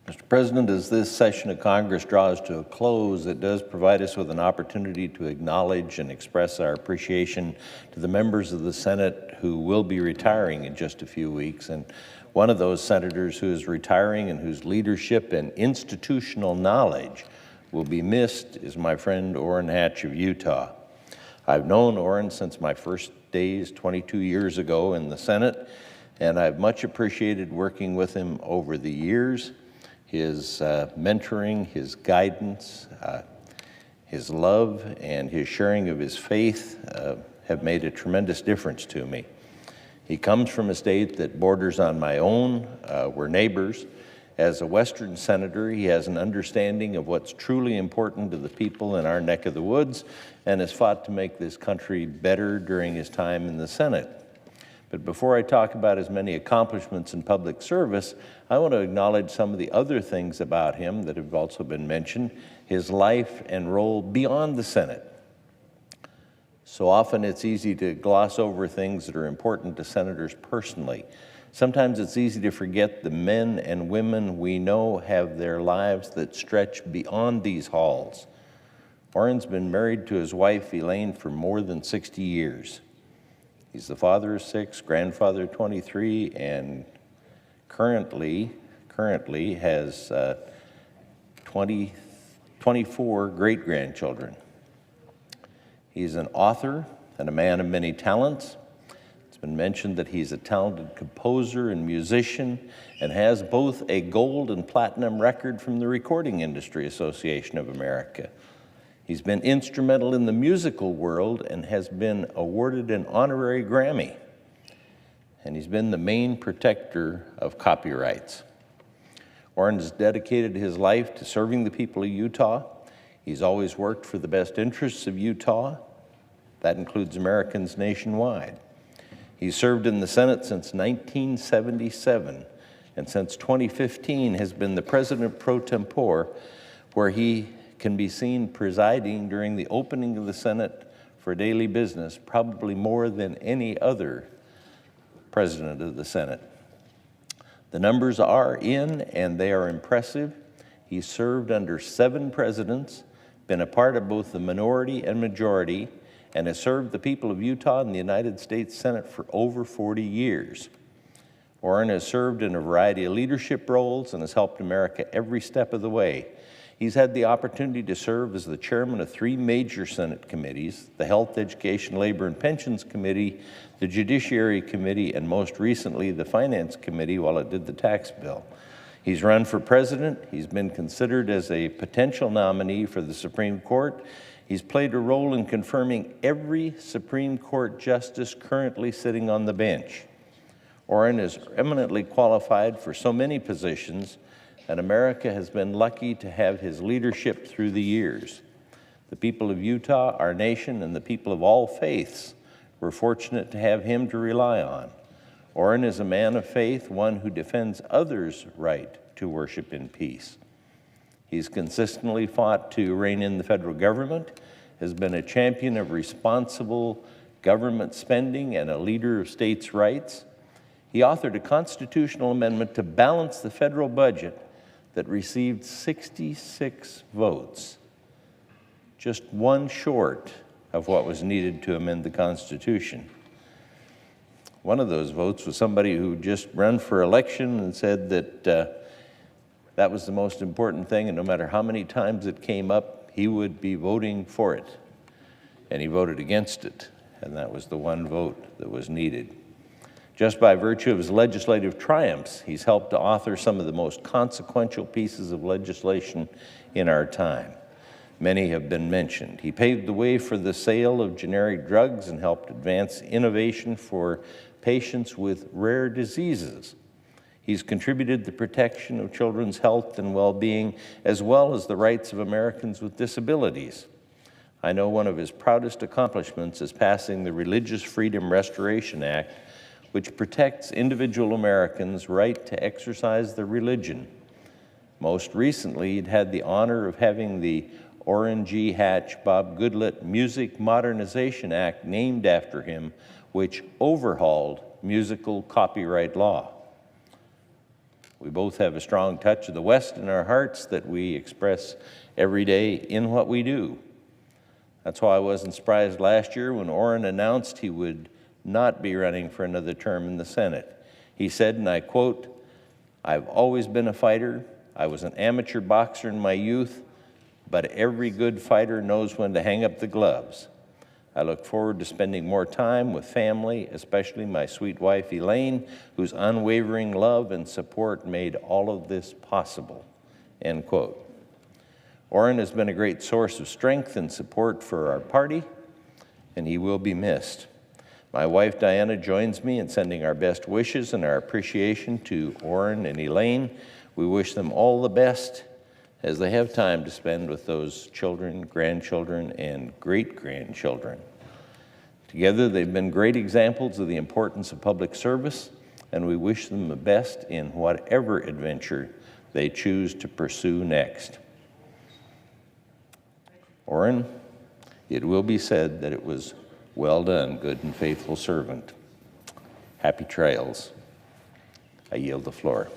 Mr. President, as this session of Congress draws to a close, it does provide us with an opportunity to acknowledge and express our appreciation to the members of the Senate who will be retiring in just a few weeks. And one of those senators who is retiring and whose leadership and institutional knowledge will be missed is my friend Orrin Hatch of Utah. I've known Orrin since my first days 22 years ago in the Senate, and I've much appreciated working with him over the years. His mentoring, his guidance, his love, and his sharing of his faith have made a tremendous difference to me. He comes from a state that borders on my own. We're neighbors. As a Western senator, he has an understanding of what's truly important to the people in our neck of the woods and has fought to make this country better during his time in the Senate. But before I talk about his many accomplishments in public service, I want to acknowledge some of the other things about him that have also been mentioned, his life and role beyond the Senate. So often it's easy to gloss over things that are important to senators personally. Sometimes it's easy to forget the men and women we know have their lives that stretch beyond these halls. Orrin's been married to his wife, Elaine, for more than 60 years. He's the father of 6, grandfather of 23, and currently has 24 great-grandchildren. He's an author and a man of many talents. It's been mentioned that he's a talented composer and musician and has both a gold and platinum record from the Recording Industry Association of America. He's been instrumental in the musical world and has been awarded an honorary Grammy. And he's been the main protector of copyrights. Orrin has dedicated his life to serving the people of Utah. He's always worked for the best interests of Utah. That includes Americans nationwide. He's served in the Senate since 1977, and since 2015 has been the president pro tempore, where he can be seen presiding during the opening of the Senate for daily business, probably more than any other president of the Senate. The numbers are in, and they are impressive. He served under 7 presidents, been a part of both the minority and majority, and has served the people of Utah in the United States Senate for over 40 years. Orrin has served in a variety of leadership roles and has helped America every step of the way. He's had the opportunity to serve as the chairman of 3 major Senate committees, the Health, Education, Labor, and Pensions Committee, the Judiciary Committee, and most recently the Finance Committee while it did the tax bill. He's run for president. He's been considered as a potential nominee for the Supreme Court. He's played a role in confirming every Supreme Court justice currently sitting on the bench. Orrin is eminently qualified for so many positions, and America has been lucky to have his leadership through the years. The people of Utah, our nation, and the people of all faiths were fortunate to have him to rely on. Orrin is a man of faith, one who defends others' right to worship in peace. He's consistently fought to rein in the federal government, has been a champion of responsible government spending and a leader of states' rights. He authored a constitutional amendment to balance the federal budget that received 66 votes, just one short of what was needed to amend the Constitution. One of those votes was somebody who just ran for election and said that that was the most important thing, and no matter how many times it came up, he would be voting for it. And he voted against it, and that was the one vote that was needed. Just by virtue of his legislative triumphs, he's helped to author some of the most consequential pieces of legislation in our time. Many have been mentioned. He paved the way for the sale of generic drugs and helped advance innovation for patients with rare diseases. He's contributed to the protection of children's health and well-being, as well as the rights of Americans with disabilities. I know one of his proudest accomplishments is passing the Religious Freedom Restoration Act, which protects individual Americans' right to exercise their religion. Most recently, he'd had the honor of having the Orrin G. Hatch Bob Goodlett Music Modernization Act named after him, which overhauled musical copyright law. We both have a strong touch of the West in our hearts that we express every day in what we do. That's why I wasn't surprised last year when Orrin announced he would not be running for another term in the Senate. He said, and I quote, "I've always been a fighter. I was an amateur boxer in my youth, but every good fighter knows when to hang up the gloves. I look forward to spending more time with family, especially my sweet wife, Elaine, whose unwavering love and support made all of this possible," end quote. Orrin has been a great source of strength and support for our party, and he will be missed. My wife, Diana, joins me in sending our best wishes and our appreciation to Orrin and Elaine. We wish them all the best as they have time to spend with those children, grandchildren, and great-grandchildren. Together, they've been great examples of the importance of public service, and we wish them the best in whatever adventure they choose to pursue next. Orrin, it will be said that it was well done, good and faithful servant. Happy trails. I yield the floor.